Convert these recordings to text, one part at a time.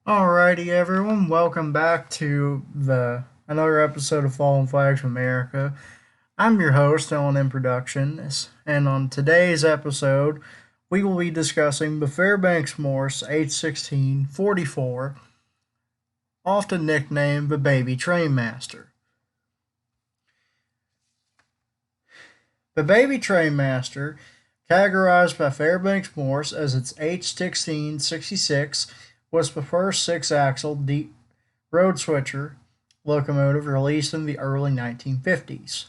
Alrighty, everyone, welcome back to the another episode of Fallen Flags of America. I'm your host, Ellen Productions, and on today's episode, we will be discussing the Fairbanks-Morse H16-44, often nicknamed the Baby Trainmaster. The Baby Trainmaster, categorized by Fairbanks-Morse as its H16-66, was the first six-axle deep road switcher locomotive released in the early 1950s.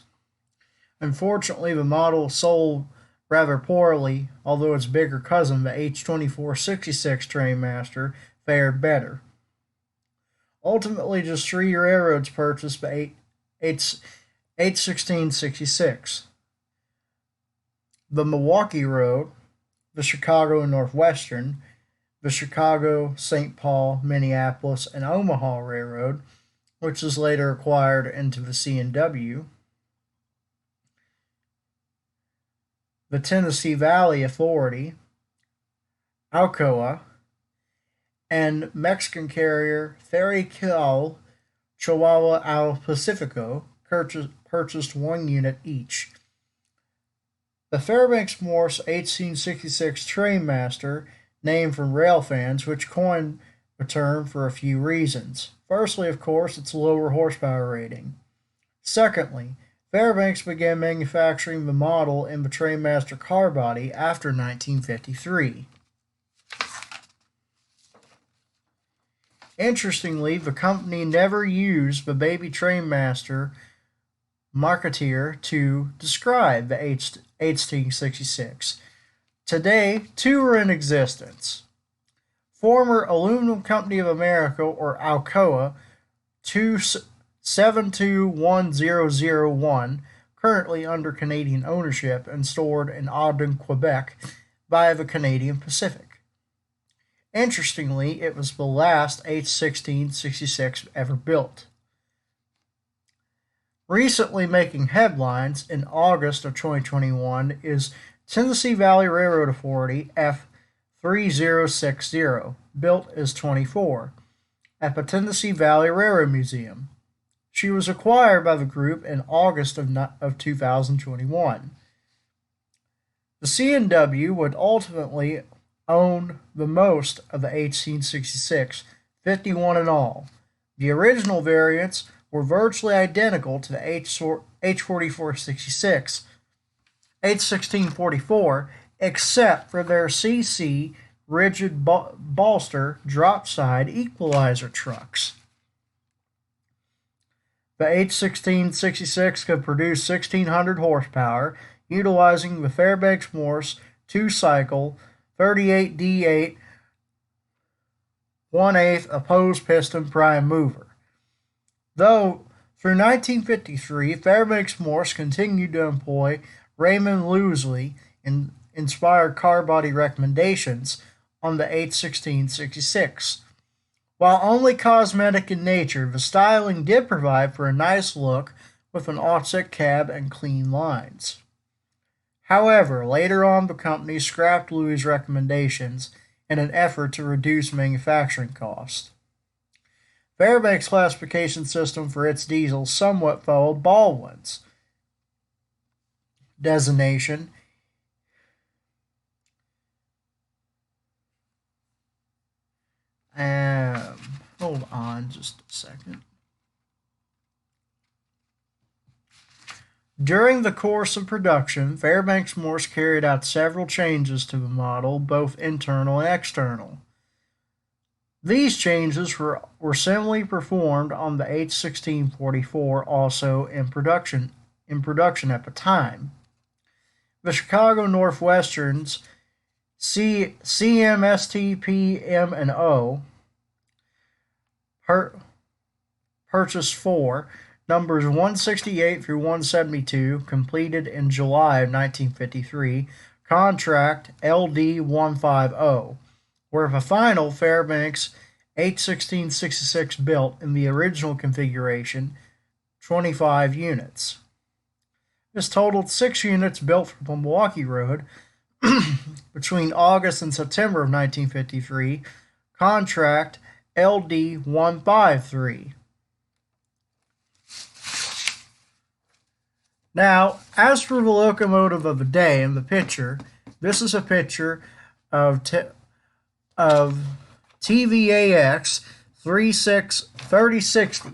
Unfortunately, the model sold rather poorly, although its bigger cousin, the H24-66 Trainmaster, fared better. Ultimately, just three railroads purchased the H16-66: the Milwaukee Road, the Chicago Northwestern, the Chicago, St. Paul, Minneapolis, and Omaha Railroad, which was later acquired into the C&W, the Tennessee Valley Authority, Alcoa, and Mexican carrier Ferrocarril Chihuahua al Pacifico purchased one unit each. The Fairbanks-Morse 1866 Trainmaster, named from rail fans, which coined the term for a few reasons. Firstly, of course, its lower horsepower rating. Secondly, Fairbanks began manufacturing the model in the Trainmaster car body after 1953. Interestingly, the company never used the Baby Trainmaster marketeer to describe the H16-66. Today, two are in existence. Former Aluminum Company of America, or Alcoa, 721001, currently under Canadian ownership and stored in Audun, Quebec, via the Canadian Pacific. Interestingly, it was the last H16-66 ever built. Recently making headlines in August of 2021 is Tennessee Valley Railroad Authority F3060, built as 24, at the Tennessee Valley Railroad Museum. She was acquired by the group in August of 2021. The C&W would ultimately own the most of the H16-66, 51 in all. The original variants were virtually identical to the H4466, H1644, except for their CC rigid bolster drop side equalizer trucks. The H16-66 could produce 1600 horsepower, utilizing the Fairbanks-Morse 2-cycle 38D8 1/8 opposed piston prime mover. Though through 1953, Fairbanks-Morse continued to employ Raymond Loesley inspired car body recommendations on the H16-66. While only cosmetic in nature, the styling did provide for a nice look with an offset cab and clean lines. However, later on the company scrapped Louis' recommendations in an effort to reduce manufacturing costs. Fairbanks' classification system for its diesels somewhat followed Baldwin's designation. Hold on just a second. During the course of production, Fairbanks-Morse carried out several changes to the model, both internal and external. These changes were similarly performed on the H1644, also in production at the time. The Chicago Northwestern's CMSTPM&O purchased 4, numbers 168 through 172, completed in July of 1953, contract LD150, were the final Fairbanks H16-66 built in the original configuration, 25 units. This totaled 6 units built for the Milwaukee Road between August and September of 1953, contract LD153. Now, as for the locomotive of the day in the picture, this is a picture of TVAX 3060,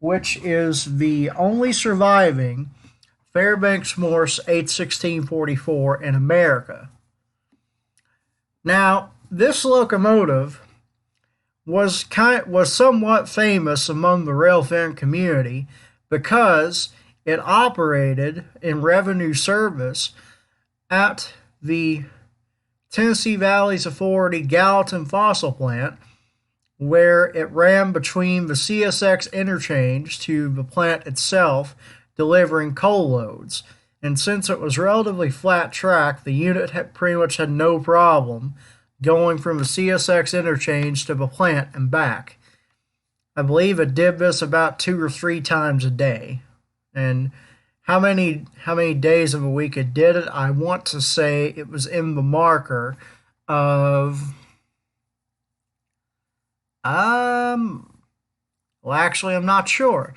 which is the only surviving Fairbanks-Morse H16-44 in America. Now, this locomotive was somewhat famous among the railfan community because it operated in revenue service at the Tennessee Valley's Authority Gallatin Fossil Plant, where it ran between the CSX interchange to the plant itself, delivering coal loads. And since it was relatively flat track, the unit pretty much had no problem going from the CSX interchange to the plant and back. I believe it did this about 2 or 3 times a day. And how many days of a week it did it, I want to say it was in the marker of well, actually I'm not sure.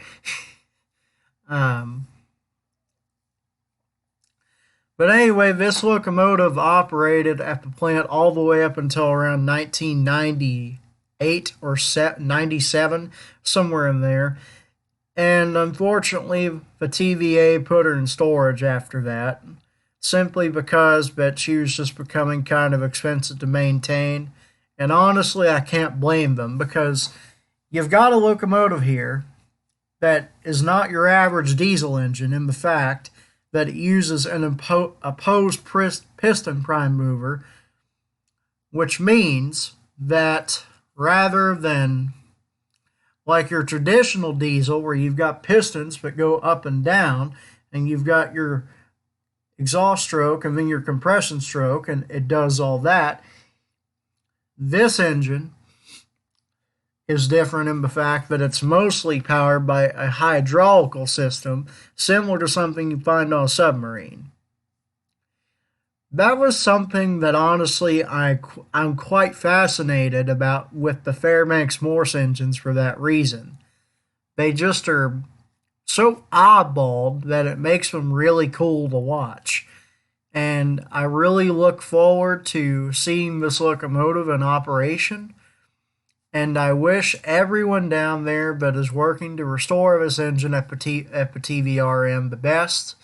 But anyway, this locomotive operated at the plant all the way up until around 1998 or 97, somewhere in there. And unfortunately, the TVA put her in storage after that, simply because that she was just becoming kind of expensive to maintain. And honestly, I can't blame them, because you've got a locomotive here that is not your average diesel engine in the fact that it uses an opposed piston prime mover, which means that rather than like your traditional diesel where you've got pistons that go up and down, and you've got your exhaust stroke and then your compression stroke, and it does all that, this engine is different in the fact that it's mostly powered by a hydraulical system similar to something you find on a submarine. That was something that honestly I'm quite fascinated about with the Fairbanks-Morse engines for that reason. They just are so oddballed that it makes them really cool to watch. And I really look forward to seeing this locomotive in operation. And I wish everyone down there that is working to restore this engine at the TVRM the best.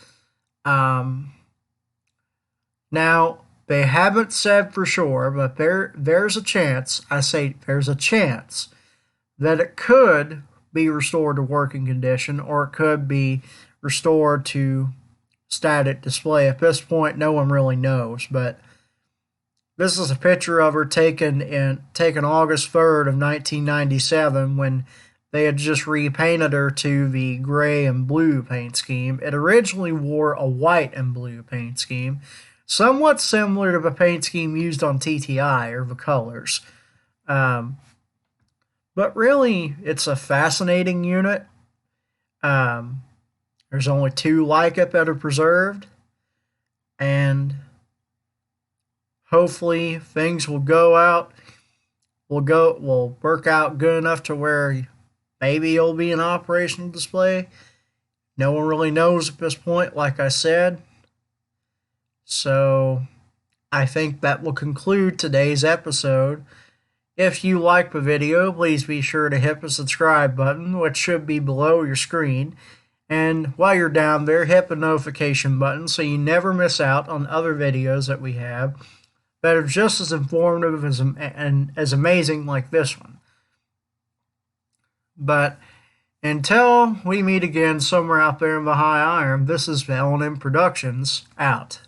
Now, they haven't said for sure, but there's a chance, I say there's a chance, that it could be restored to working condition, or it could be restored to static display. At this point, no one really knows, but this is a picture of her taken August 3rd of 1997, when they had just repainted her to the gray and blue paint scheme. It originally wore a white and blue paint scheme, somewhat similar to the paint scheme used on TTI, or the colors. But really, it's a fascinating unit. There's only 2 like it that are preserved, and hopefully things will work out good enough to where maybe it'll be an operational display. No one really knows at this point, like I said. So I think that will conclude today's episode. If you like the video, please be sure to hit the subscribe button, which should be below your screen. And while you're down there, hit the notification button so you never miss out on other videos that we have that are just as informative and as amazing like this one. But until we meet again somewhere out there in the high iron, this is L&M Productions, out.